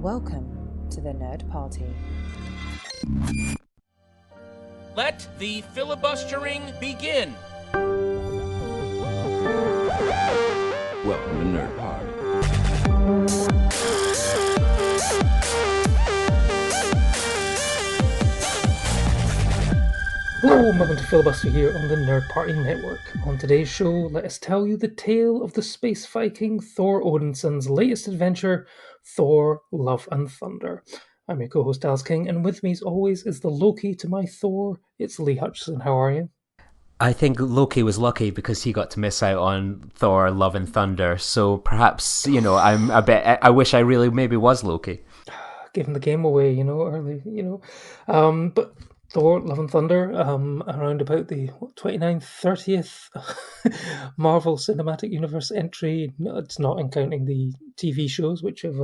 Welcome to the Nerd Party. Let the filibustering begin. Welcome to Nerd Pod. Hello and welcome to Filibuster here on the Nerd Party Network. On today's show, let us tell you the tale of the space Viking Thor Odinson's latest adventure, Thor, Love and Thunder. I'm your co-host Alice King, and with me as always is the Loki to my Thor. It's Lee Hutchison. How are you? I think Loki was lucky because he got to miss out on Thor, Love and Thunder. So perhaps, I wish I really maybe was Loki. Giving the game away, early, but Thor, Love and Thunder, around about the 29th, 30th Marvel Cinematic Universe entry. No, it's not counting the TV shows, which have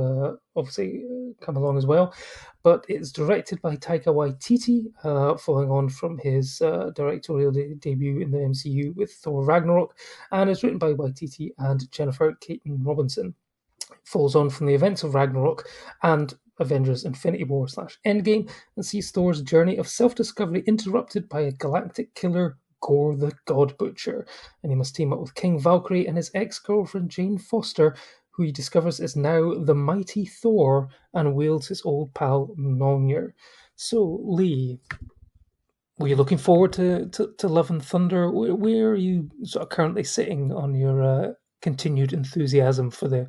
obviously come along as well. But it's directed by Taika Waititi, following on from his directorial debut in the MCU with Thor Ragnarok, and it's written by Waititi and Jennifer Caton Robinson. It falls on from the events of Ragnarok and Avengers Infinity War / Endgame, and sees Thor's journey of self-discovery interrupted by a galactic killer, Gorr the God Butcher, and he must team up with King Valkyrie and his ex-girlfriend Jane Foster, who he discovers is now the Mighty Thor and wields his old pal Mjolnir. So, Lee, were you looking forward to Love and Thunder? Where are you sort of currently sitting on your continued enthusiasm for the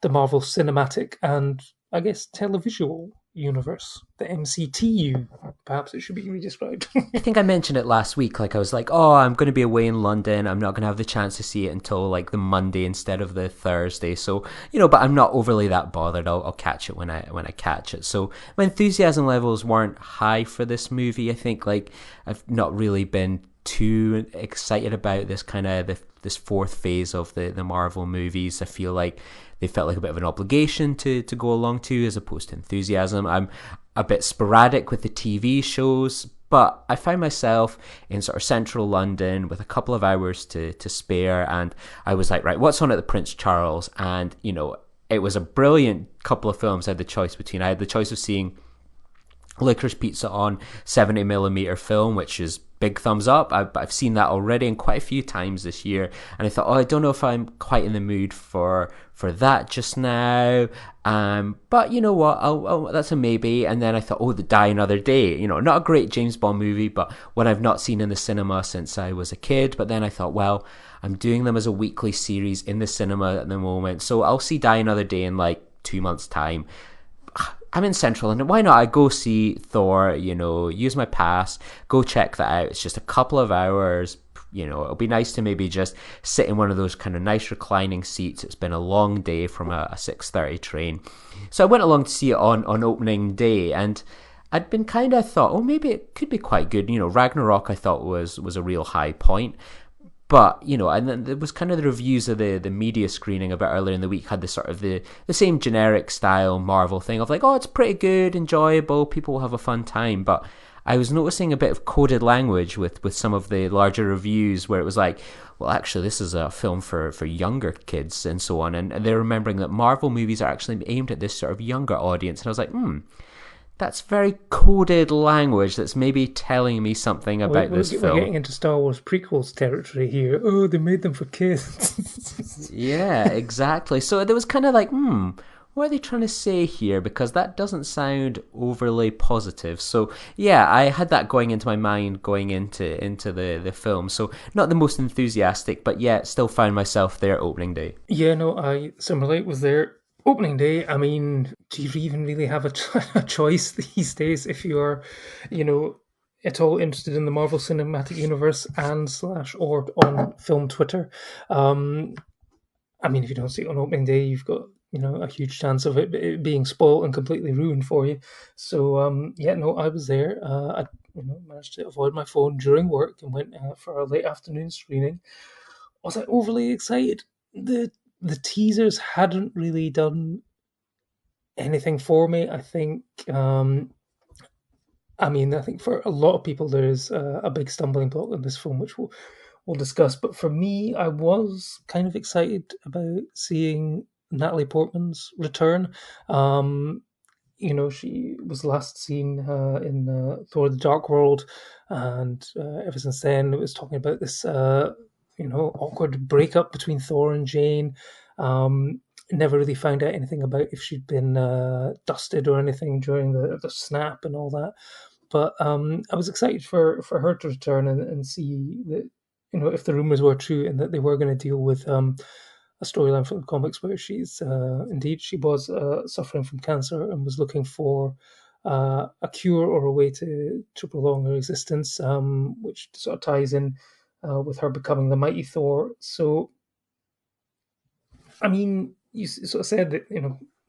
Marvel Cinematic and, I guess, televisual universe, the MCTU? Perhaps it should be redescribed. I think I mentioned it last week. I was like, oh, I'm going to be away in London. I'm not going to have the chance to see it until the Monday instead of the Thursday. So, but I'm not overly that bothered. I'll catch it when I catch it. So my enthusiasm levels weren't high for this movie. I think I've not really been too excited about this kind of this fourth phase of the Marvel movies. I feel like they felt like a bit of an obligation to go along to as opposed to enthusiasm. I'm a bit sporadic with the TV shows, but I find myself in sort of central London with a couple of hours to spare, and I was like, right, what's on at the Prince Charles? And, it was a brilliant couple of films I had the choice between. I had the choice of seeing Licorice Pizza on 70mm film, which is big thumbs up. I've seen that already and quite a few times this year, and I thought, I don't know if I'm quite in the mood for that just now. But you know what? That's a maybe. And then I thought, The Die Another Day. Not a great James Bond movie, but one I've not seen in the cinema since I was a kid. But then I thought, well, I'm doing them as a weekly series in the cinema at the moment, so I'll see Die Another Day in 2 months' time. I'm in Central London. Why not? I go see Thor, use my pass, go check that out. It's just a couple of hours. It'll be nice to maybe just sit in one of those kind of nice reclining seats. It's been a long day from a 6:30 train. So I went along to see it on opening day, and I'd been kind of thought, maybe it could be quite good. Ragnarok I thought was a real high point. But, and then there was kind of the reviews of the media screening a bit earlier in the week had the sort of the same generic style Marvel thing of it's pretty good, enjoyable, people will have a fun time. But I was noticing a bit of coded language with some of the larger reviews where it was well, actually, this is a film for younger kids and so on. And they're remembering that Marvel movies are actually aimed at this sort of younger audience. And I was like, that's very coded language that's maybe telling me something about this film. We're getting into Star Wars prequels territory here. Oh, they made them for kids. Yeah, exactly. So there was kind of what are they trying to say here? Because that doesn't sound overly positive. So yeah, I had that going into my mind going into the film. So not the most enthusiastic, but yet still found myself there opening day. Yeah, no, I similarly was there. Opening day, I mean, do you even really have a choice these days if you are, at all interested in the Marvel Cinematic Universe or on film Twitter? I mean, if you don't see it on opening day, you've got, a huge chance of it being spoiled and completely ruined for you. So, I was there. I managed to avoid my phone during work and went for a late afternoon screening. Was I overly excited? The teasers hadn't really done anything for me. I think, I think for a lot of people there is a big stumbling block in this film, which we'll discuss. But for me, I was kind of excited about seeing Natalie Portman's return. she was last seen in Thor: The Dark World, and ever since then it was talking about this, awkward breakup between Thor and Jane. Never really found out anything about if she'd been dusted or anything during the snap and all that. But I was excited for her to return and see that, if the rumors were true and that they were going to deal with a storyline from the comics where she was suffering from cancer and was looking for a cure or a way to prolong her existence, which sort of ties in with her becoming the Mighty Thor. So, I mean, you sort of said that,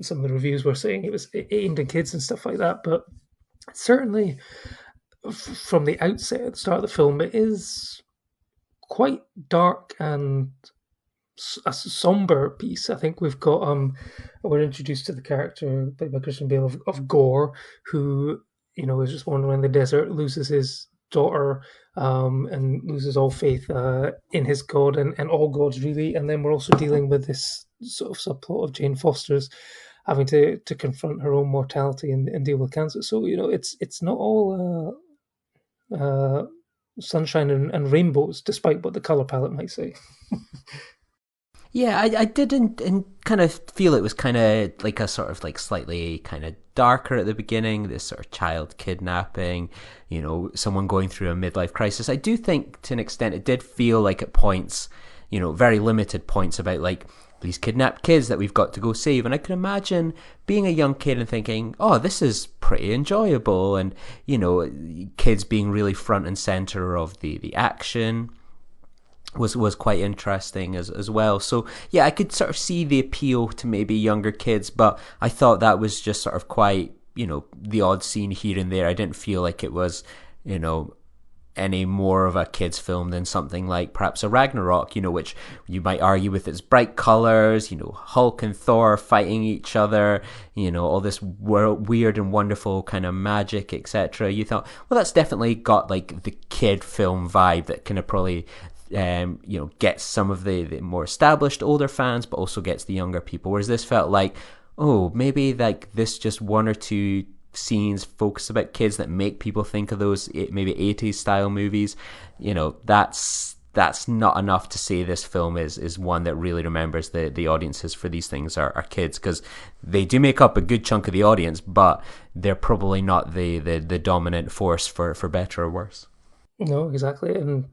some of the reviews were saying it was aimed at kids and stuff like that, but certainly from the outset, at the start of the film, it is quite dark and a somber piece. I think we've got we're introduced to the character played by Christian Bale of Gorr, who is just wandering in the desert, loses his daughter, and loses all faith in his god and all gods really. And then we're also dealing with this sort of subplot of Jane Foster's having to confront her own mortality and deal with cancer. So it's not all sunshine and rainbows, despite what the color palette might say. Yeah, I didn't kind of feel it was kind of like a sort of like slightly kind of darker at the beginning, this sort of child kidnapping, someone going through a midlife crisis. I do think to an extent it did feel like at points, very limited points about like these kidnapped kids that we've got to go save. And I can imagine being a young kid and thinking, oh, this is pretty enjoyable. And, kids being really front and center of the action was quite interesting as well. So yeah, I could sort of see the appeal to maybe younger kids, but I thought that was just sort of quite, the odd scene here and there. I didn't feel like it was, any more of a kid's film than something like perhaps a Ragnarok, which you might argue with its bright colors, Hulk and Thor fighting each other, all this weird and wonderful kind of magic, etc. You thought, well, that's definitely got like the kid film vibe that kind of probably gets some of the more established older fans, but also gets the younger people. Whereas this felt like, oh, maybe like this just one or two scenes focus about kids that make people think of those maybe 80s style movies. That's not enough to say this film is one that really remembers the audiences for these things are kids, because they do make up a good chunk of the audience, but they're probably not the dominant force for better or worse. No, exactly. And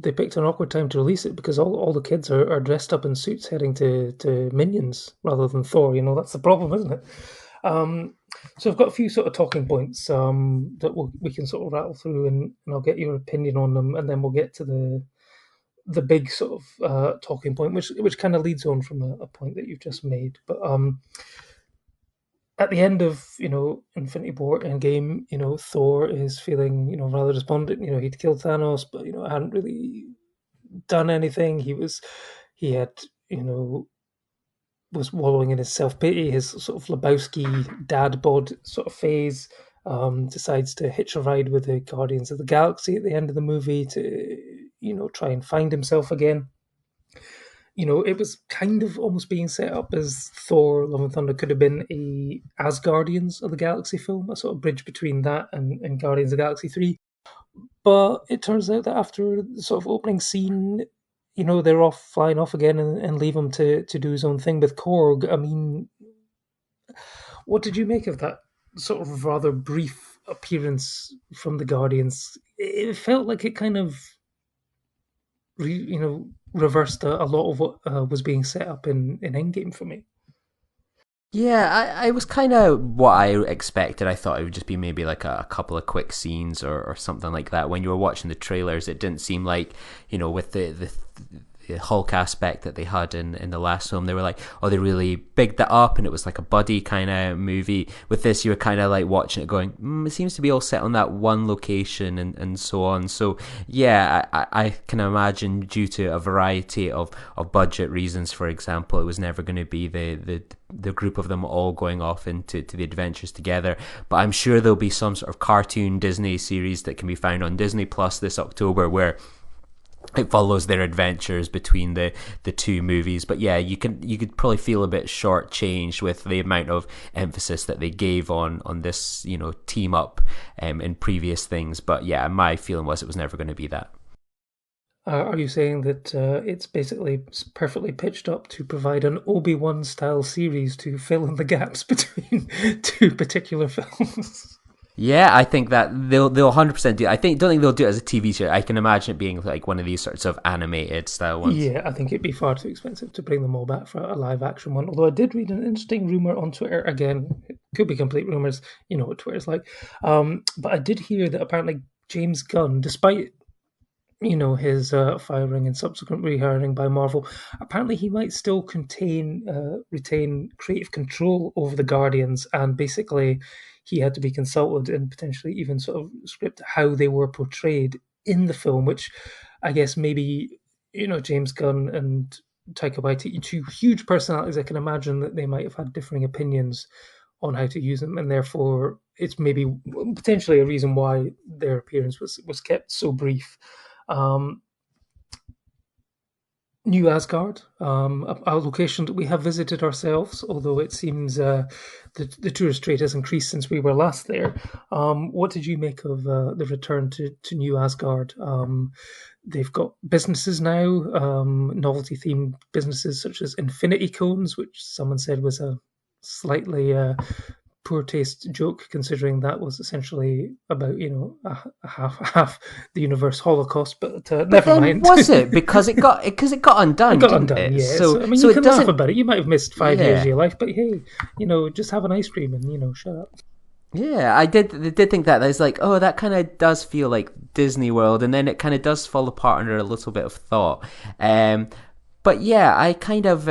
they picked an awkward time to release it because all the kids are dressed up in suits heading to Minions rather than Thor. That's the problem, isn't it? So I've got a few sort of talking points that we can sort of rattle through, and I'll get your opinion on them, and then we'll get to the big sort of talking point, which kind of leads on from a point that you've just made. But at the end of Infinity War Endgame, Thor is feeling rather despondent. He'd killed Thanos, but hadn't really done anything. He had was wallowing in his self-pity, his sort of Lebowski dad bod sort of phase, decides to hitch a ride with the Guardians of the Galaxy at the end of the movie to, try and find himself again. It was kind of almost being set up as Thor: Love and Thunder could have been a Asgardians of the Galaxy film, a sort of bridge between that and Guardians of the Galaxy 3. But it turns out that after the sort of opening scene, they're flying off again and leave him to do his own thing with Korg. I mean, what did you make of that sort of rather brief appearance from the Guardians? It felt like it kind of, reversed a lot of what was being set up in Endgame for me. Yeah, I was kind of what I expected. I thought it would just be maybe like a couple of quick scenes or something like that. When you were watching the trailers, it didn't seem like, with the Hulk aspect that they had in the last film, they were like, oh, they really bigged that up and it was like a buddy kind of movie. With this, you were kind of like watching it going, it seems to be all set on that one location and so on. So yeah, I can imagine due to a variety of budget reasons, for example, it was never going to be the group of them all going off into the adventures together. But I'm sure there'll be some sort of cartoon Disney series that can be found on Disney Plus this October where it follows their adventures between the two movies. But yeah, you could probably feel a bit shortchanged with the amount of emphasis that they gave on this, team up in previous things. But yeah, my feeling was it was never going to be that. Are you saying that it's basically perfectly pitched up to provide an Obi-Wan style series to fill in the gaps between two particular films? Yeah, I think that they'll 100% do it. Don't think they'll do it as a TV show. I can imagine it being like one of these sorts of animated style ones. Yeah, I think it'd be far too expensive to bring them all back for a live action one. Although I did read an interesting rumor on Twitter. Again, it could be complete rumors. You know what Twitter's like. But I did hear that apparently James Gunn, despite his firing and subsequent rehiring by Marvel, apparently he might still retain creative control over the Guardians, and basically he had to be consulted and potentially even sort of script how they were portrayed in the film, which I guess maybe, James Gunn and Taika Waititi, two huge personalities, I can imagine that they might have had differing opinions on how to use them, and therefore it's maybe potentially a reason why their appearance was kept so brief. New Asgard, a location that we have visited ourselves, although it seems the tourist rate has increased since we were last there. What did you make of the return to New Asgard? They've got businesses now, novelty-themed businesses such as Infinity Cones, which someone said was a slightly poor taste joke, considering that was essentially about a half the universe Holocaust. But never mind. Was it because it got undone? It got undone. Yeah. So I mean, you can laugh about it. You might have missed 5 years of your life, but hey, just have an ice cream and shut up. Yeah, I did think that. It's like, oh, that kind of does feel like Disney World, and then it kind of does fall apart under a little bit of thought. But yeah, I kind of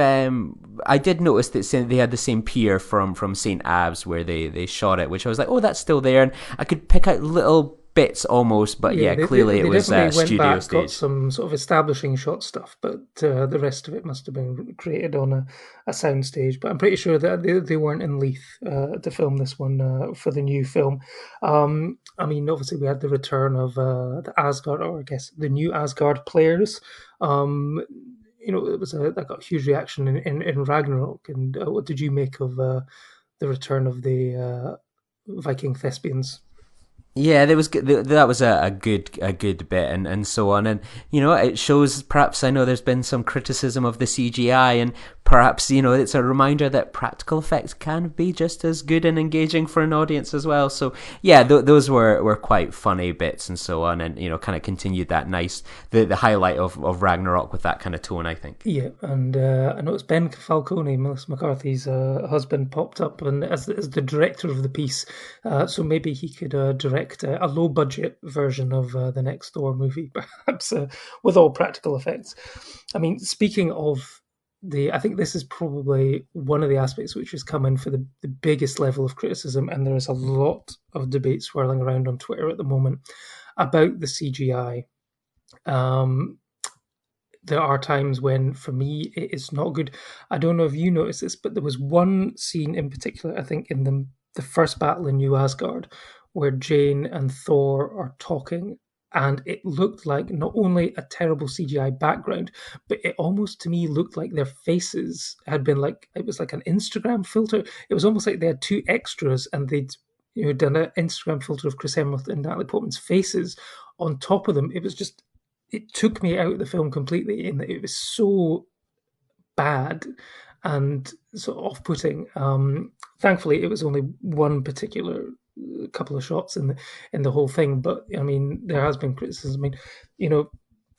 I did notice that they had the same pier from St. Abs where they shot it, which I was like, oh, that's still there, and I could pick out little bits almost, but clearly it was studio stage. Got some sort of establishing shot stuff, but the rest of it must have been created on a sound stage. But I'm pretty sure that they weren't in Leith to film this one for the new film. I mean, obviously we had the return of the Asgard, or I guess the new Asgard players. It was that got a huge reaction in Ragnarok. And what did you make of the return of the Viking thespians? Yeah, that was good. That was a good bit, and so on. And it shows. Perhaps I know there's been some criticism of the CGI, and perhaps it's a reminder that practical effects can be just as good and engaging for an audience as well. So yeah, those were quite funny bits and so on, and kind of continued that nice the highlight of Ragnarok with that kind of tone, I think. Yeah, and I know it's Ben Falcone, Melissa McCarthy's husband, popped up and as the director of the piece. So maybe he could direct a low-budget version of the next Thor movie, perhaps with all practical effects. I mean, speaking of I think this is probably one of the aspects which has come in for the biggest level of criticism, and there is a lot of debate swirling around on Twitter at the moment about the CGI. There are times when, for me, it is not good. I don't know if you noticed this, but there was one scene in particular, I think, in the first battle in New Asgard, where Jane and Thor are talking, and it looked like not only a terrible CGI background, but it almost to me looked like their faces had been it was like an Instagram filter. It was almost like they had two extras and they'd done an Instagram filter of Chris Hemsworth and Natalie Portman's faces on top of them. It took me out of the film completely in that it was so bad and so off-putting. Thankfully, it was only one particular couple of shots in the whole thing, but I mean, there has been criticism. I mean,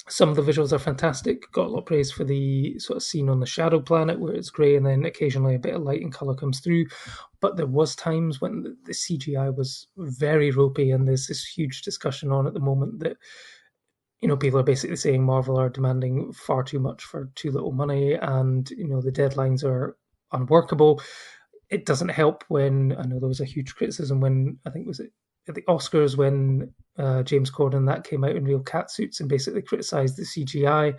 some of the visuals are fantastic. Got a lot of praise for the sort of scene on the Shadow Planet where it's grey and then occasionally a bit of light and colour comes through. But there was times when the CGI was very ropey, and there's this huge discussion on at the moment that people are basically saying Marvel are demanding far too much for too little money, and the deadlines are unworkable. It doesn't help when, I know there was a huge criticism when, I think was it at the Oscars, when James Corden and that came out in real catsuits and basically criticised the CGI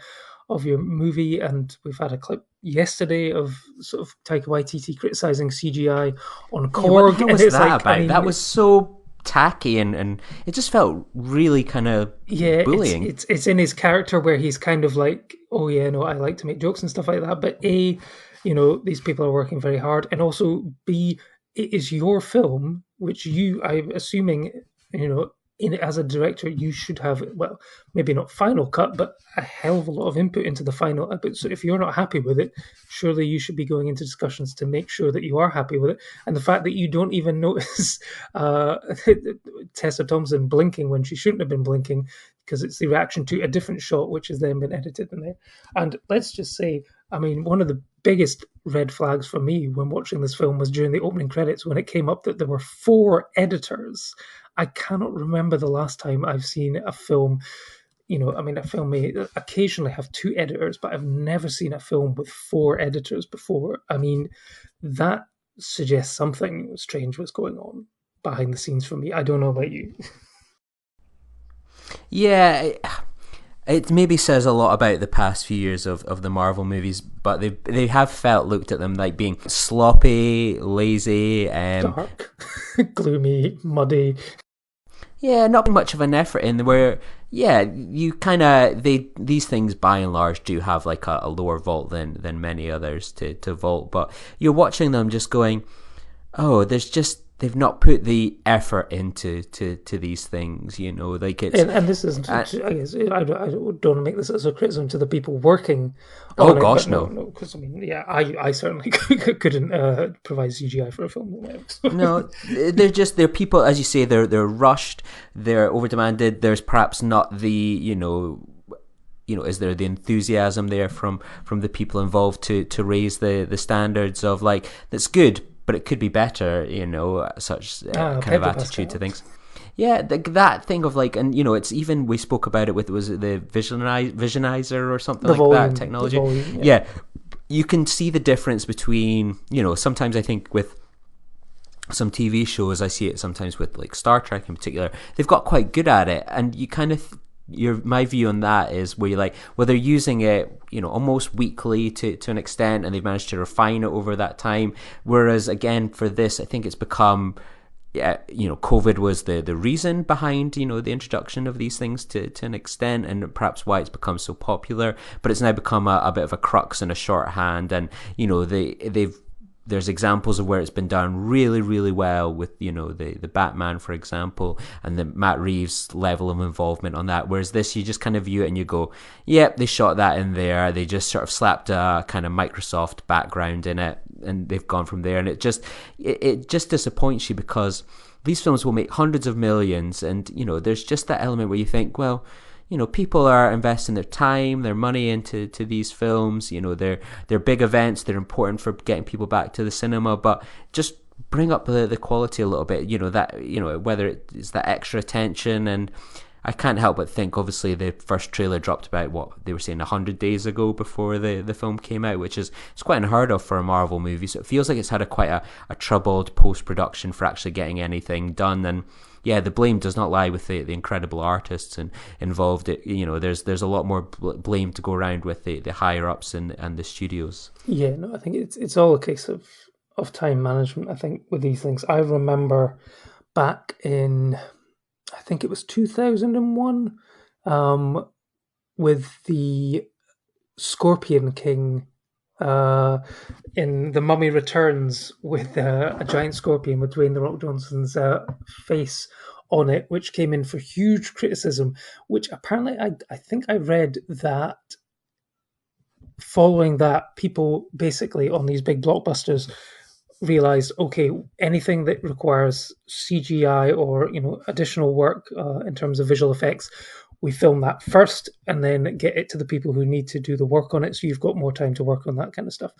of your movie. And we've had a clip yesterday of sort of Taika Waititi criticising CGI on Korg. What was that about? That was so tacky, and it just felt really kind of bullying. It's in his character where he's kind of like, oh yeah, no, I like to make jokes and stuff like that, but A, these people are working very hard, and also B, it is your film, which I'm assuming, as a director, you should have, well, maybe not final cut, but a hell of a lot of input into the final output. So if you're not happy with it, surely you should be going into discussions to make sure that you are happy with it. And the fact that you don't even notice Tessa Thompson blinking when she shouldn't have been blinking, because it's the reaction to a different shot, which has then been edited in there. And let's just say, I mean, one of the biggest red flags for me when watching this film was during the opening credits, when it came up that there were 4 editors. I cannot remember the last time I've seen a film, a film may occasionally have 2 editors, but I've never seen a film with 4 editors before. I mean, that suggests something strange was going on behind the scenes for me. I don't know about you. Yeah, it maybe says a lot about the past few years of the Marvel movies, but they have looked at them like being sloppy, lazy, dark, gloomy, muddy. Yeah, not much of an effort in where, yeah, you kind of, these things by and large do have like a lower vault than many others to vault, but you're watching them just going, oh, they've not put the effort into these things, like it's... And this isn't, I guess, I don't want to make this as a criticism to the people working on Oh, gosh, no. Because, I mean, yeah, I certainly couldn't provide CGI for a film. No, they're people, as you say, they're rushed, they're over-demanded, there's perhaps not the, is there the enthusiasm there from the people involved to raise the standards of, like, that's good, but it could be better, such kind of attitude to things. Yeah, that thing of like, and it's even, we spoke about it with, was it the Visionizer or something like volume, that technology? Volume, yeah, you can see the difference between, sometimes I think with some TV shows, I see it sometimes with like Star Trek in particular, they've got quite good at it, and you kind of... my view on that is where you're like, well, they're using it, almost weekly to an extent, and they've managed to refine it over that time. Whereas again, for this, I think it's become, COVID was the reason behind, the introduction of these things to an extent, and perhaps why it's become so popular. But it's now become a bit of a crux and a shorthand, and there's examples of where it's been done really, really well with, the Batman, for example, and the Matt Reeves level of involvement on that. Whereas this, you just kind of view it and you go, yep, they shot that in there. They just sort of slapped a kind of Microsoft background in it, and they've gone from there. And it just disappoints you, because these films will make hundreds of millions, and, there's just that element where you think, well, people are investing their time, their money into these films. They're big events. They're important for getting people back to the cinema. But just bring up the quality a little bit. Whether it's that extra attention. And I can't help but think, obviously, the first trailer dropped about, what they were saying, 100 days ago before the film came out, which is, it's quite unheard of for a Marvel movie. So it feels like it's had quite a troubled post-production for actually getting anything done. And yeah, the blame does not lie with the incredible artists involved. There's a lot more blame to go around with the higher ups and the studios. Yeah, no, I think it's all a case of time management. I think with these things, I remember back in, I think it was 2001, with the Scorpion King. In The Mummy Returns, with a giant scorpion with Dwayne "The Rock" Johnson's face on it, which came in for huge criticism, which apparently I think I read that following that, people basically on these big blockbusters realized, okay, anything that requires CGI or additional work in terms of visual effects, we film that first and then get it to the people who need to do the work on it, so you've got more time to work on that kind of stuff.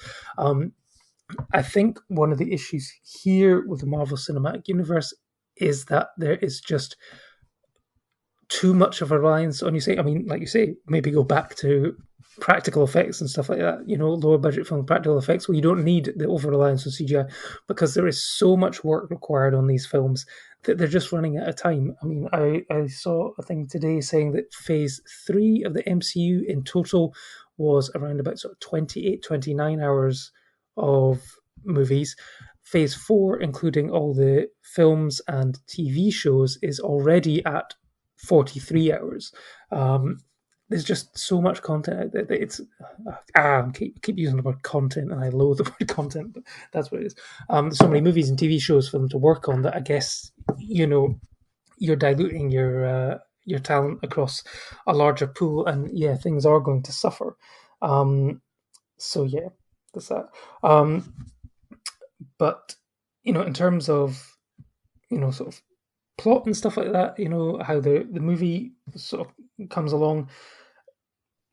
I think one of the issues here with the Marvel Cinematic Universe is that there is just too much of a reliance on, like you say, maybe go back to practical effects and stuff like that, lower budget film practical effects, where you don't need the over-reliance on CGI, because there is so much work required on these films that they're just running out of time. I mean, I saw a thing today saying that phase 3 of the MCU in total was around about sort of 28, 29 hours of movies. Phase 4, including all the films and TV shows, is already at 43 hours. There's just so much content out there that it's I keep using the word content, and I loathe the word content, but that's what it is. There's so many movies and TV shows for them to work on that I guess you're diluting your talent across a larger pool, and yeah, things are going to suffer. So yeah, that's that. But in terms of sort of plot and stuff like that, how the movie sort of comes along.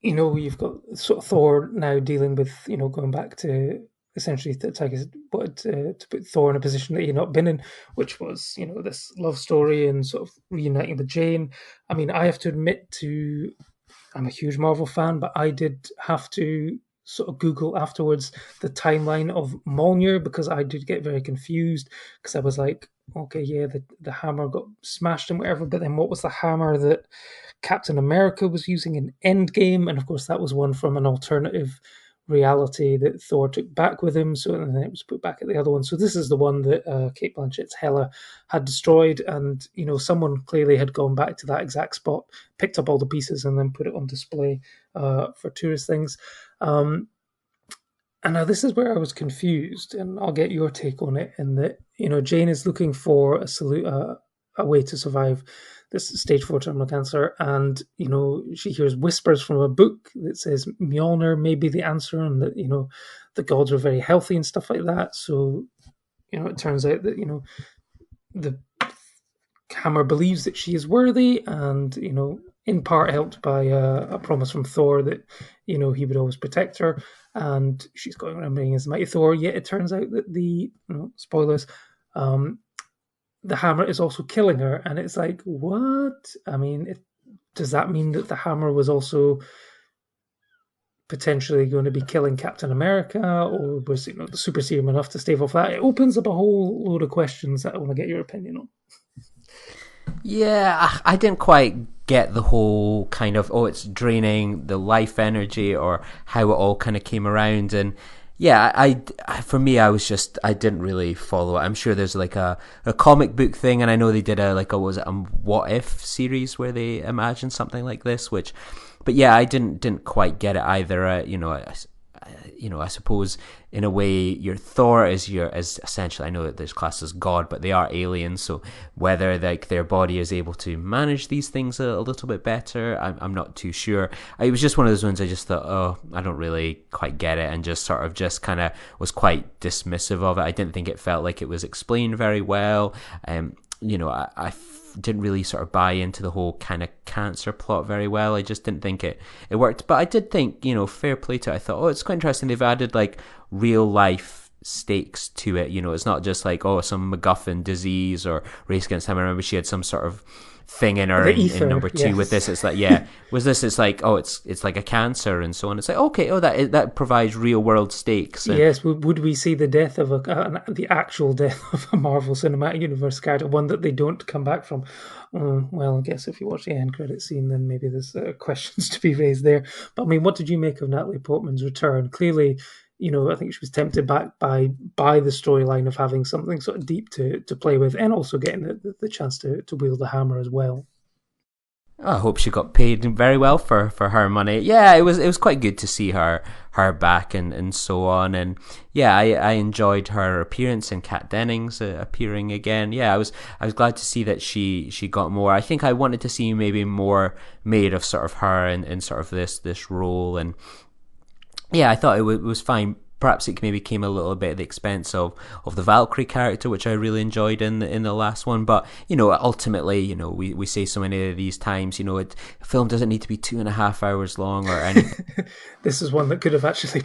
You've got sort of Thor now dealing with going back to essentially Taika wanted to put Thor in a position that he had not been in, which was this love story and sort of reuniting with Jane. I mean, I have to admit I'm a huge Marvel fan, but I did have to sort of Google afterwards the timeline of Mjolnir, because I did get very confused, because I was like, okay, yeah, the hammer got smashed and whatever, but then what was the hammer that Captain America was using in Endgame? And of course that was one from an alternative reality that Thor took back with him, so then it was put back at the other one. So this is the one that Cate Blanchett's Hela had destroyed, and someone clearly had gone back to that exact spot, picked up all the pieces, and then put it on display for tourist things. And now this is where I was confused, and I'll get your take on it. In that Jane is looking for a way to survive this stage 4 terminal cancer, and she hears whispers from a book that says Mjolnir may be the answer, and that the gods are very healthy and stuff like that. So it turns out that the hammer believes that she is worthy, and in part helped by a promise from Thor that he would always protect her, and she's going around being as Mighty Thor. Yet it turns out that the spoilers, the hammer is also killing her, and it's like, what? I mean, does that mean that the hammer was also potentially going to be killing Captain America, or was the super serum enough to stave off that? It opens up a whole load of questions that I want to get your opinion on. Yeah, I didn't quite get the whole kind of, it's draining the life energy, or how it all kind of came around. And yeah, for me, I didn't really follow it. I'm sure there's like a comic book thing, and I know they did a What If series where they imagined something like this, but yeah, I didn't quite get it either. I suppose in a way your Thor is essentially, I know that there's classed as God, but they are aliens, so whether like their body is able to manage these things a little bit better, I'm not too sure. It was just one of those ones I just thought, I don't really quite get it, and just sort of just kind of was quite dismissive of it. I didn't think it felt like it was explained very well. I didn't really sort of buy into the whole kind of cancer plot very well. I just didn't think it worked. But I did think, fair play to it. I thought, it's quite interesting. They've added like real life stakes to it. It's not just like, some MacGuffin disease or race against time. I remember she had some sort of thing in her in number 2. Yes. With this. It's like, it's like, it's like a cancer and so on. It's like, okay, that provides real world stakes. Yes, would we see the death of the actual death of a Marvel Cinematic Universe character, one that they don't come back from? Well, I guess if you watch the end credit scene, then maybe there's questions to be raised there. But I mean, what did you make of Natalie Portman's return? Clearly, I think she was tempted back by the storyline of having something sort of deep to play with, and also getting the chance to wield the hammer as well. I hope she got paid very well for her money. Yeah, it was quite good to see her back and so on. And yeah, I enjoyed her appearance, and Kat Dennings appearing again. Yeah, I was glad to see that she got more. I think I wanted to see maybe more made of sort of her in sort of this role. And yeah, I thought it was fine. Perhaps it maybe came a little bit at the expense of the Valkyrie character, which I really enjoyed in the last one. But ultimately, we say so many of these times, a film doesn't need to be 2.5 hours long or anything. This is one that could have actually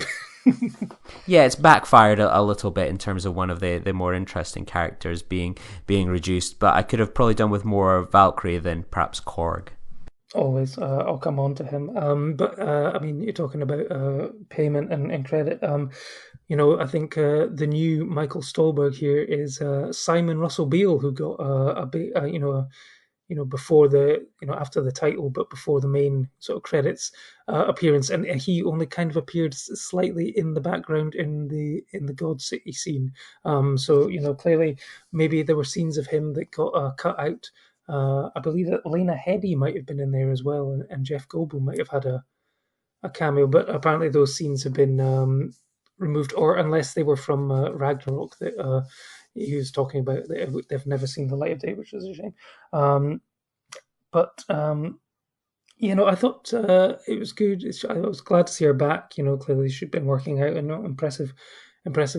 Yeah, it's backfired a little bit in terms of one of the more interesting characters being reduced. But I could have probably done with more Valkyrie than perhaps Korg. Always, I'll come on to him. But I mean, you're talking about payment and credit. I think the new Michael Stolberg here is Simon Russell Beale, who got a big, before after the title, but before the main sort of credits appearance, and he only kind of appeared slightly in the background in the God City scene. So clearly maybe there were scenes of him that got cut out. I believe that Lena Headey might have been in there as well, and Jeff Goldblum might have had a cameo, but apparently those scenes have been removed, or unless they were from Ragnarok that he was talking about, they've never seen the light of day, which is a shame. But I thought it was good. I was glad to see her back. Clearly she'd been working out and impressive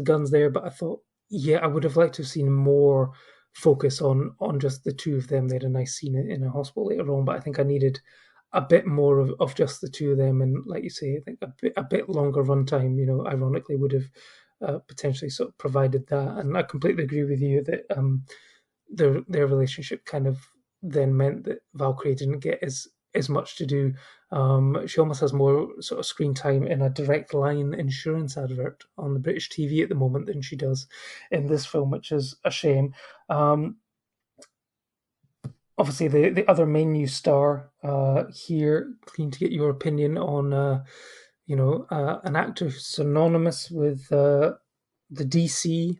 guns there. But I thought, I would have liked to have seen more focus on just the two of them. They had a nice scene in a hospital later on, but I think I needed a bit more of just the two of them, and like you say, I think a bit longer runtime. Ironically, would have potentially sort of provided that. And I completely agree with you that their relationship kind of then meant that Valkyrie didn't get as much to do. She almost has more sort of screen time in a Direct Line insurance advert on the British TV at the moment than she does in this film, which is a shame. Obviously, the other main new star here, keen to get your opinion on, an actor synonymous with the DC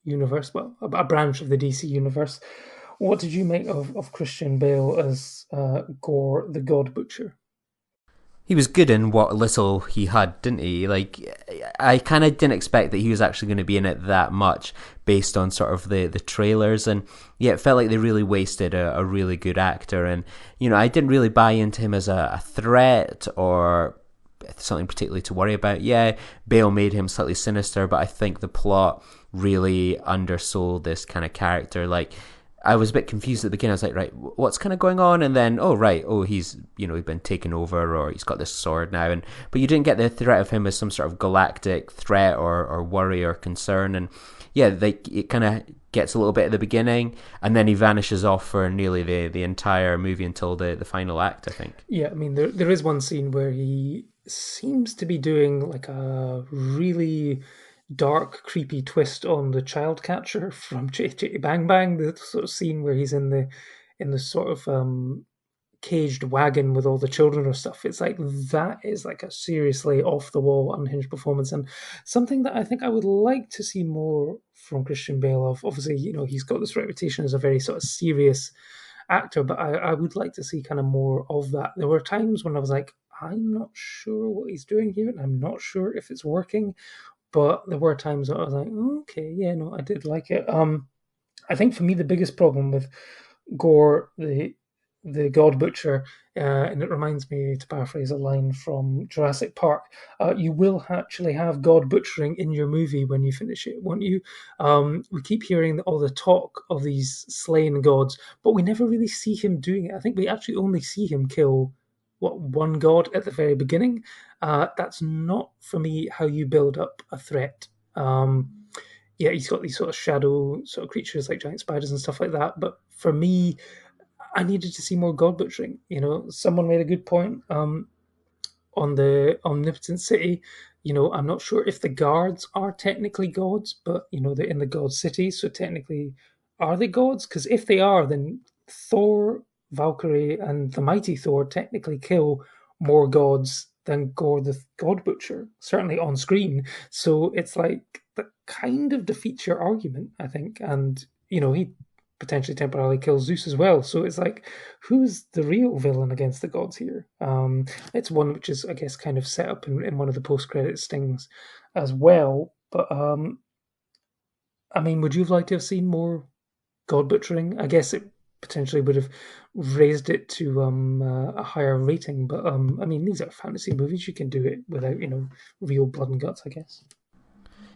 universe, well, a branch of the DC universe. What did you make of Christian Bale as Gorr the God Butcher? He was good in what little he had, didn't he? Like, I kind of didn't expect that he was actually going to be in it that much based on sort of the trailers. And yeah, it felt like they really wasted a really good actor. And, I didn't really buy into him as a threat or something particularly to worry about. Yeah, Bale made him slightly sinister, but I think the plot really undersold this kind of character. Like, I was a bit confused at the beginning. I was like, right, what's kind of going on? And then, he's, he's been taken over, or he's got this sword now. But you didn't get the threat of him as some sort of galactic threat or worry or concern. And yeah, it kind of gets a little bit at the beginning, and then he vanishes off for nearly the entire movie until the final act, I think. Yeah, I mean, there is one scene where he seems to be doing like a really dark, creepy twist on the child catcher from Chitty Chitty Bang Bang, the sort of scene where he's in the sort of caged wagon with all the children or stuff. It's like that is like a seriously off the wall, unhinged performance, and something that I think I would like to see more from Christian Bale. Of obviously, he's got this reputation as a very sort of serious actor, but I would like to see kind of more of that. There were times when I was like, I'm not sure what he's doing here, and I'm not sure if it's working. But there were times that I was like, okay, yeah, no, I did like it. I think for me the biggest problem with Gorr the God Butcher, and it reminds me, to paraphrase a line from Jurassic Park, you will actually have God butchering in your movie when you finish it, won't you? We keep hearing all the talk of these slain gods, but we never really see him doing it. I think we actually only see him kill one god at the very beginning. That's not, for me, how you build up a threat. He's got these sort of shadow sort of creatures like giant spiders and stuff like that. But for me, I needed to see more god butchering. Someone made a good point on the Omnipotent City. I'm not sure if the guards are technically gods, but they're in the god city, so technically, are they gods? Because if they are, then Thor, Valkyrie, and the Mighty Thor technically kill more gods than Gorr the God Butcher, certainly on screen. So it's like that kind of defeats your argument, I think. And, he potentially temporarily kills Zeus as well. So it's like, who's the real villain against the gods here? It's one which is, I guess, kind of set up in one of the post-credit stings as well. But, I mean, would you have liked to have seen more God Butchering? I guess it potentially would have raised it to a higher rating, but I mean, these are fantasy movies. You can do it without real blood and guts, I guess.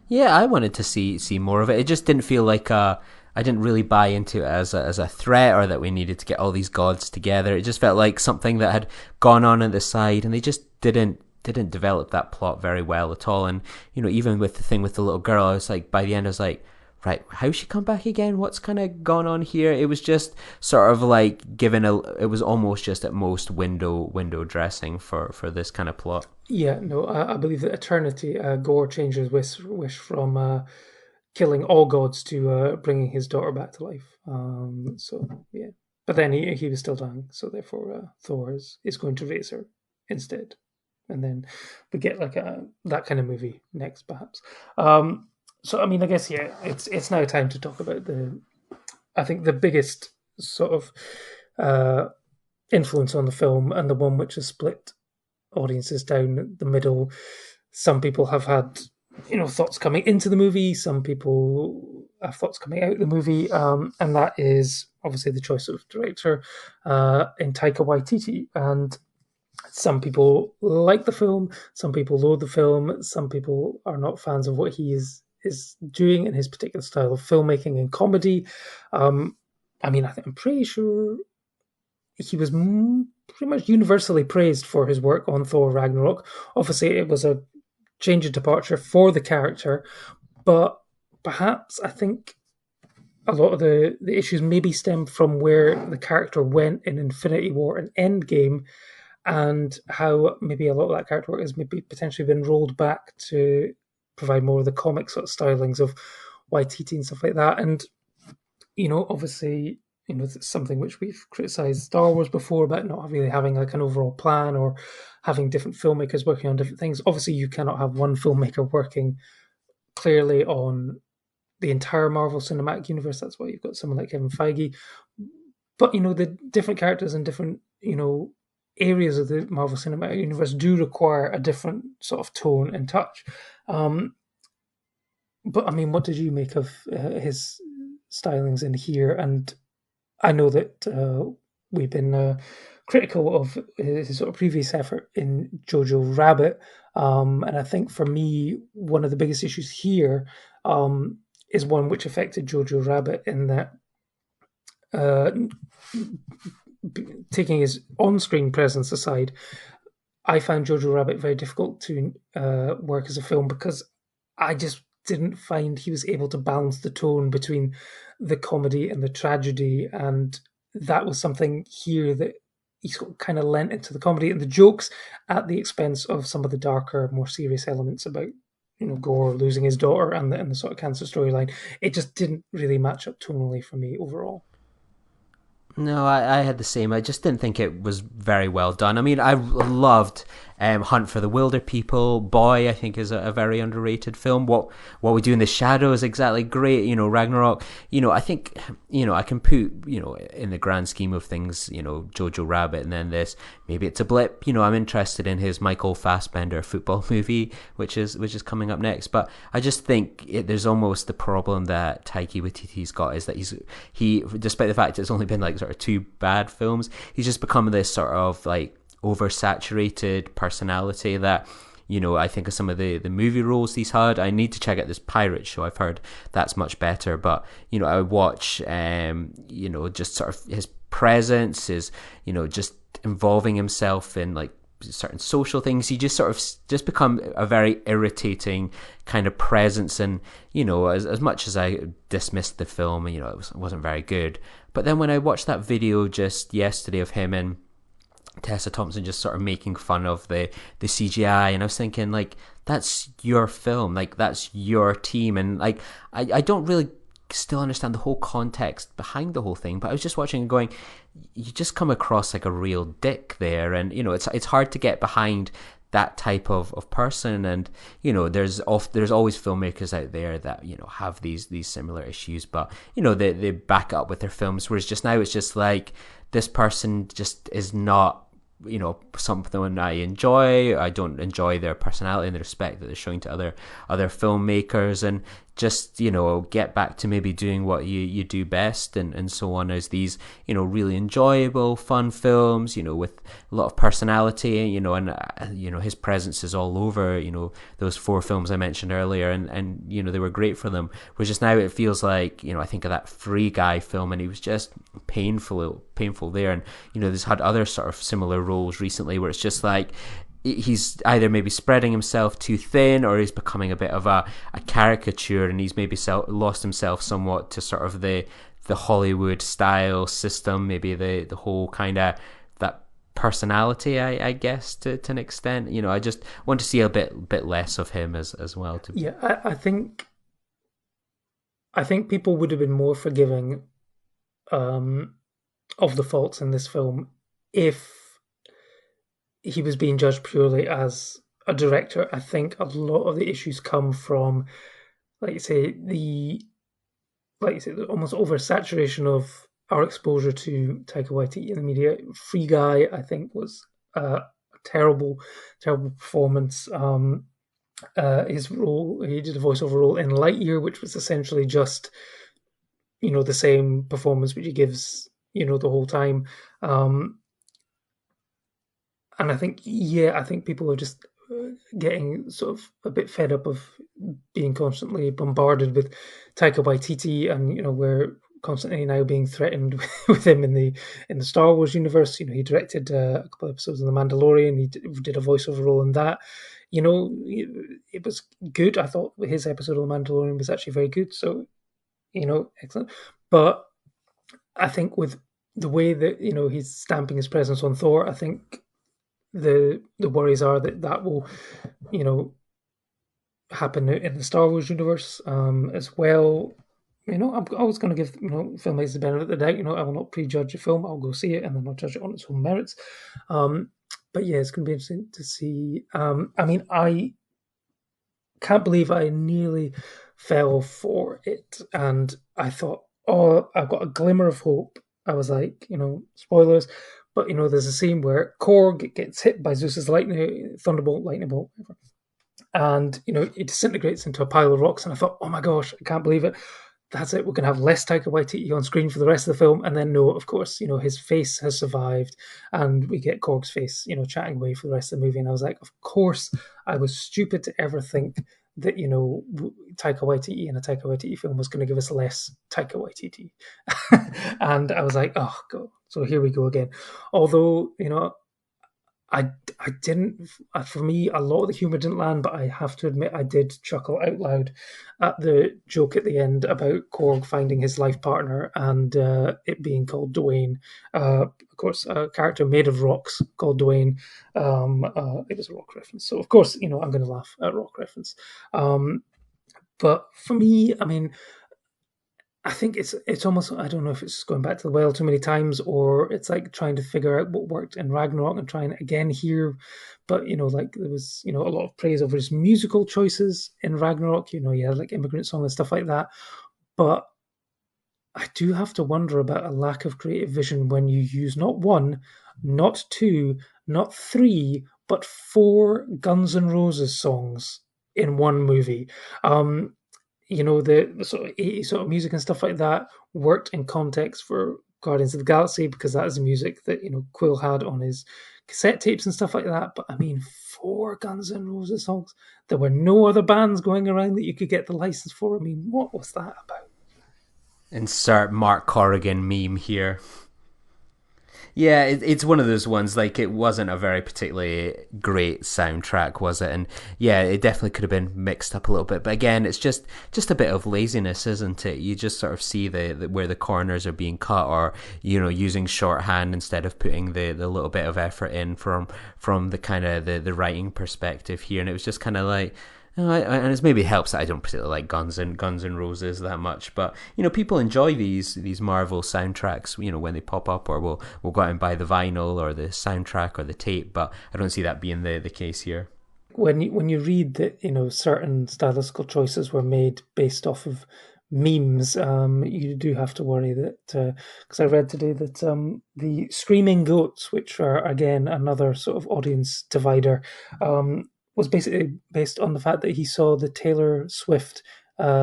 Yeah, I wanted to see more of it. It just didn't feel like I didn't really buy into it as a threat, or that we needed to get all these gods together. It just felt like something that had gone on the side, and they just didn't develop that plot very well at all. And even with the thing with the little girl, I was like, by the end I was like, right, how's she come back again? What's kind of gone on here? It was just sort of like it was almost just at most window dressing for this kind of plot. Yeah, no, I believe that Eternity, Gorr changes wish from killing all gods to bringing his daughter back to life. So, yeah. But then he was still dying, so therefore Thor is going to raise her instead. And then we get like that kind of movie next, perhaps. So I mean, I guess it's now time to talk about I think the biggest sort of influence on the film, and the one which has split audiences down the middle. Some people have had thoughts coming into the movie. Some people have thoughts coming out of the movie, and that is obviously the choice of director in Taika Waititi. And some people like the film, some people loathe the film, some people are not fans of what he is doing in his particular style of filmmaking and comedy. I mean, I'm pretty sure he was pretty much universally praised for his work on Thor Ragnarok. Obviously, it was a change of departure for the character, but perhaps I think a lot of the issues maybe stem from where the character went in Infinity War and Endgame, and how maybe a lot of that character work has maybe potentially been rolled back to provide more of the comic sort of stylings of Waititi and stuff like that. And obviously, it's something which we've criticized Star Wars before about not really having like an overall plan, or having different filmmakers working on different things. Obviously, you cannot have one filmmaker working clearly on the entire Marvel Cinematic Universe. That's why you've got someone like Kevin Feige. But the different characters and different areas of the Marvel Cinematic Universe do require a different sort of tone and touch. But I mean, what did you make of his stylings in here? And I know that we've been critical of his sort of previous effort in Jojo Rabbit, and I think for me, one of the biggest issues here is one which affected Jojo Rabbit, in that taking his on-screen presence aside, I found Jojo Rabbit very difficult to work as a film, because I just didn't find he was able to balance the tone between the comedy and the tragedy, and that was something here that he kind of lent into the comedy and the jokes at the expense of some of the darker, more serious elements about Gorr losing his daughter and the sort of cancer storyline. It just didn't really match up tonally for me overall. No, I had the same. I just didn't think it was very well done. I mean, I loved Hunt for the Wilder People. Boy, I think, is a very underrated film. What We Do in the Shadows is exactly great. Ragnarok. I think, I can put, in the grand scheme of things, Jojo Rabbit, and then this, maybe it's a blip. I'm interested in his Michael Fassbender football movie, which is coming up next. But I just think there's almost the problem that Taika Waititi's got, is that he, despite the fact it's only been like sort of 2 bad films, he's just become this sort of like oversaturated personality that I think of some of the movie roles he's had. I need to check out this Pirate Show. I've heard that's much better, but I watch just sort of his presence, his just involving himself in like certain social things. He just sort of just become a very irritating kind of presence. And as much as I dismissed the film, it wasn't very good, but then when I watched that video just yesterday of him and Tessa Thompson just sort of making fun of the CGI, and I was thinking, like, that's your film, like, that's your team, and like I don't really still understand the whole context behind the whole thing, but I was just watching and going, you just come across like a real dick there, and it's hard to get behind that type of person. And there's always filmmakers out there that have these similar issues, but they back it up with their films, whereas just now it's just like, this person just is not something I enjoy. I don't enjoy their personality and the respect that they're showing to other filmmakers, and just get back to maybe doing what you do best, and so on, as these really enjoyable, fun films with a lot of personality, and his presence is all over those 4 films I mentioned earlier, and they were great for them. Whereas just now it feels like I think of that Free Guy film, and he was just painful there, and there's had other sort of similar roles recently where it's just like he's either maybe spreading himself too thin, or he's becoming a bit of a caricature, and he's maybe lost himself somewhat to sort of the Hollywood style system, maybe the whole kind of that personality, I guess, to an extent. I just want to see a bit less of him as well. Yeah, I think people would have been more forgiving of the faults in this film if he was being judged purely as a director. I think a lot of the issues come from, like you say, the almost oversaturation of our exposure to Taika Waititi in the media. Free Guy, I think, was a terrible performance. His role, he did a voiceover role in Lightyear, which was essentially just, the same performance which he gives, the whole time. And I think people are just getting sort of a bit fed up of being constantly bombarded with Taika Waititi, and we're constantly now being threatened with him in the Star Wars universe. He directed a couple of episodes of The Mandalorian. He did a voiceover role in that. It was good. I thought his episode of The Mandalorian was actually very good. So, excellent. But I think with the way that he's stamping his presence on Thor, I think the worries are that will happen in the Star Wars universe as well. I'm always going to give filmmakers the benefit of the doubt. I will not prejudge a film. I'll go see it and then I'll judge it on its own merits. But yeah, it's going to be interesting to see. I can't believe I nearly fell for it, and I thought, oh, I've got a glimmer of hope. I was like, spoilers. But, there's a scene where Korg gets hit by Zeus's thunderbolt, lightning bolt, whatever. And, it disintegrates into a pile of rocks. And I thought, oh my gosh, I can't believe it. That's it. We're going to have less Taika Waititi on screen for the rest of the film. And then, no, of course, his face has survived. And we get Korg's face, chatting away for the rest of the movie. And I was like, of course, I was stupid to ever think that, Taika Waititi in a Taika Waititi film was going to give us less Taika Waititi. And I was like, oh, God. So here we go again. Although, I didn't, for me, a lot of the humour didn't land, but I have to admit I did chuckle out loud at the joke at the end about Korg finding his life partner and it being called Dwayne. Of course, a character made of rocks called Dwayne. It was a rock reference. So, of course, I'm going to laugh at rock reference. But for me, I think it's almost, I don't know if it's going back to the well too many times or it's like trying to figure out what worked in Ragnarok and trying again here. But, like there was, a lot of praise over his musical choices in Ragnarok. He had like Immigrant Song and stuff like that. But I do have to wonder about a lack of creative vision when you use not one, not two, not three, but 4 Guns N' Roses songs in one movie. The sort of 80s sort of music and stuff like that worked in context for Guardians of the Galaxy because that is the music that, Quill had on his cassette tapes and stuff like that. But 4 Guns N' Roses songs. There were no other bands going around that you could get the license for. What was that about? Insert Mark Corrigan meme here. Yeah, it's one of those ones, like, it wasn't a very particularly great soundtrack, was it? And yeah, it definitely could have been mixed up a little bit. But again, it's just a bit of laziness, isn't it? You just sort of see the where the corners are being cut, or, using shorthand instead of putting the little bit of effort in from the kind of the writing perspective here. And it was just kind of like, and it maybe helps that I don't particularly like Guns N' Roses that much, but people enjoy these Marvel soundtracks, when they pop up, or we'll go out and buy the vinyl or the soundtrack or the tape. But I don't see that being the case here. When you read that certain stylistical choices were made based off of memes, you do have to worry that because I read today that the Screaming Goats, which are again another sort of audience divider, was basically based on the fact that he saw the Taylor Swift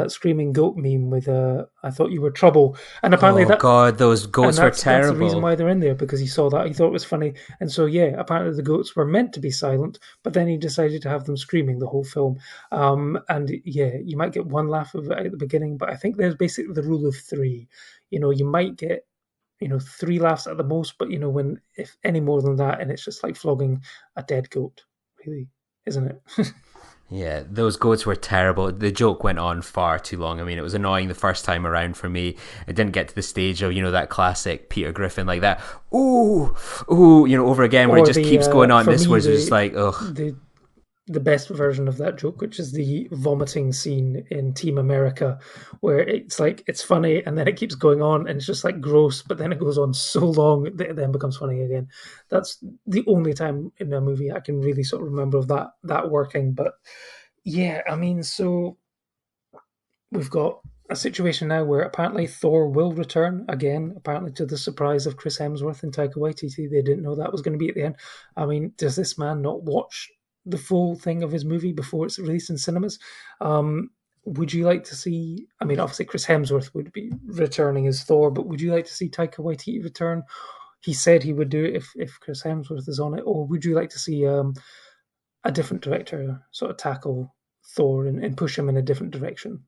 Screaming Goat meme with I Thought You Were Trouble. And apparently God, those goats were terrible. That's the reason why they're in there, because he saw that. He thought it was funny. And so, yeah, apparently the goats were meant to be silent, but then he decided to have them screaming the whole film. And yeah, you might get one laugh of it at the beginning, but I think there's basically the rule of 3. You might get 3 laughs at the most, but if any more than that, and it's just like flogging a dead goat, really. Isn't it? Yeah, those goats were terrible. The joke went on far too long. It was annoying the first time around for me. It didn't get to the stage of, that classic Peter Griffin, like that, ooh, over again, where it just keeps going on. This was just like, ugh. the best version of that joke, which is the vomiting scene in Team America, where it's like, it's funny and then it keeps going on and it's just like gross, but then it goes on so long that it then becomes funny again. That's the only time in a movie I can really sort of remember of that working. But yeah, I mean, so we've got a situation now where apparently Thor will return again, apparently to the surprise of Chris Hemsworth and Taika Waititi. They didn't know that was going to be at the end. I mean, does this man not watch the full thing of his movie before it's released in cinemas? Would you like to see, I mean, obviously Chris Hemsworth would be returning as Thor, but would you like to see Taika Waititi return? He said he would do it if Chris Hemsworth is on it, or would you like to see a different director sort of tackle Thor and push him in a different direction?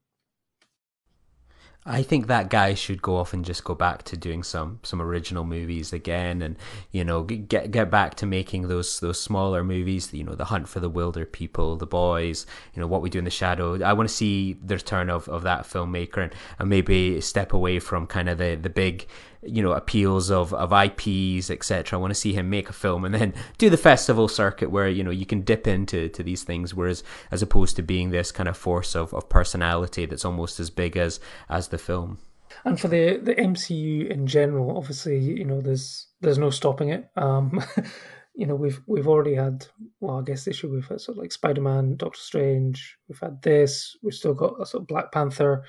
I think that guy should go off and just go back to doing some original movies again, and get back to making those smaller movies. The Hunt for the Wilder People, The Boys, What We Do in the Shadow. I want to see the return of that filmmaker, and maybe step away from kind of the big appeals of IPs, etc. I want to see him make a film and then do the festival circuit where you can dip into these things, whereas as opposed to being this kind of force of personality that's almost as big as the film. And for the MCU in general, obviously, there's no stopping it. We've already had, well, I guess this year we've had sort of like Spider-Man, Doctor Strange. We've had this. We've still got a sort of Black Panther,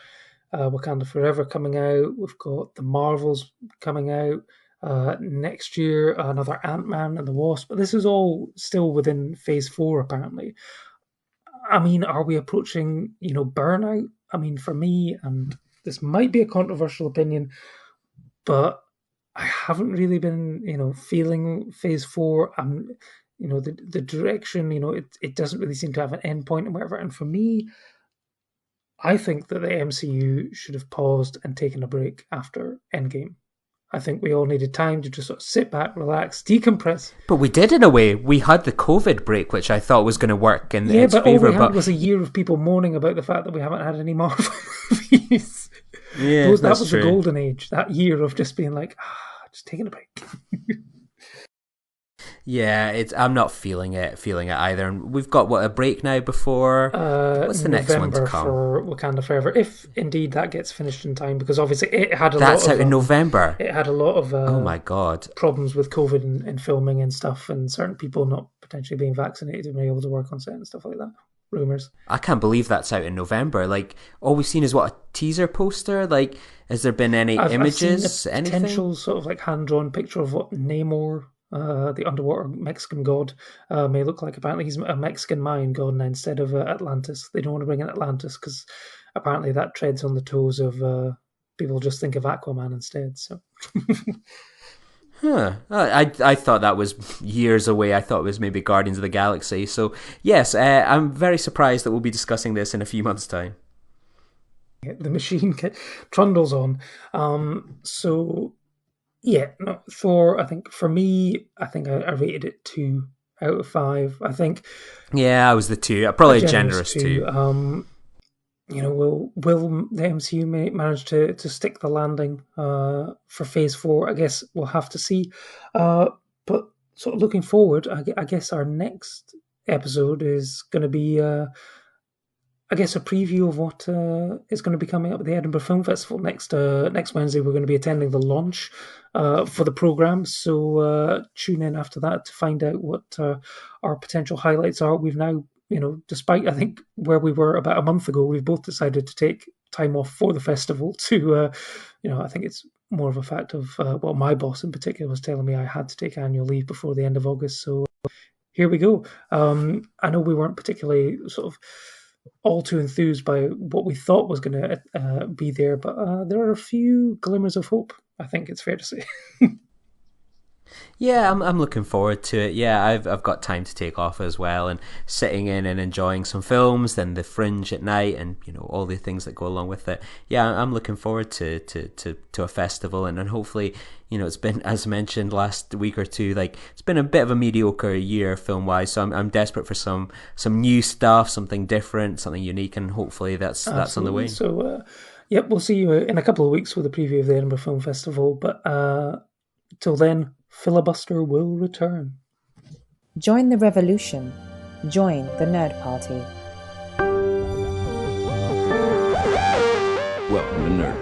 Wakanda Forever coming out. We've got the Marvels coming out next year. Another Ant-Man and the Wasp. But this is all still within Phase 4, apparently. I mean, are we approaching burnout? I mean, for me, and this might be a controversial opinion, but I haven't really been, feeling Phase 4. The direction, it doesn't really seem to have an end point and whatever. And for me, I think that the MCU should have paused and taken a break after Endgame. I think we all needed time to just sort of sit back, relax, decompress. But we did in a way. We had the COVID break, which I thought was going to work in its but favour. All we had was a year of people moaning about the fact that we haven't had any Marvel movies. Yeah, that was true. The golden age. That year of just being like, just taking a break. Yeah, I'm not feeling it either. And we've got a break now before. What's the next one to come? For Wakanda Forever, if indeed that gets finished in time, because obviously it had That's out in November. It had a lot of oh my god, problems with COVID and filming and stuff, and certain people not potentially being vaccinated and being able to work on set and stuff like that. Rumors. I can't believe that's out in November. Like, all we've seen is a teaser poster. Like, has there been any images? I've seen a potential sort of like hand-drawn picture of what Namor, the underwater Mexican god, may look like. Apparently he's a Mexican Mayan god now instead of Atlantis. They don't want to bring in Atlantis because apparently that treads on the toes of people just think of Aquaman instead. So. Huh. I thought that was years away. I thought it was maybe Guardians of the Galaxy. So yes, I'm very surprised that we'll be discussing this in a few months' time. The machine trundles on. Thor, I think for me, I rated it 2 out of 5. I think. Yeah, I was the 2. Probably a generous 2. Will the MCU manage to stick the landing for Phase 4? I guess we'll have to see. But sort of looking forward, I guess our next episode is going to be, a preview of what is going to be coming up at the Edinburgh Film Festival next Wednesday. We're going to be attending the launch for the programme, so tune in after that to find out what our potential highlights are. We've now, despite I think where we were about a month ago, we've both decided to take time off for the festival to, I think it's more of a fact of, my boss in particular was telling me I had to take annual leave before the end of August, so here we go. I know we weren't particularly sort of all too enthused by what we thought was going to be there, but there are a few glimmers of hope, I think it's fair to say. Yeah, I'm looking forward to it. Yeah, I've got time to take off as well, and sitting in and enjoying some films, then the Fringe at night, and all the things that go along with it. Yeah, I'm looking forward to a festival, and hopefully, it's been, as mentioned last week or two, like it's been a bit of a mediocre year film wise. So I'm desperate for some new stuff, something different, something unique, and hopefully that's on the way. So, we'll see you in a couple of weeks with a preview of the Edinburgh Film Festival. But till then, Filibuster will return. Join the revolution. Join the Nerd Party. Welcome to Nerd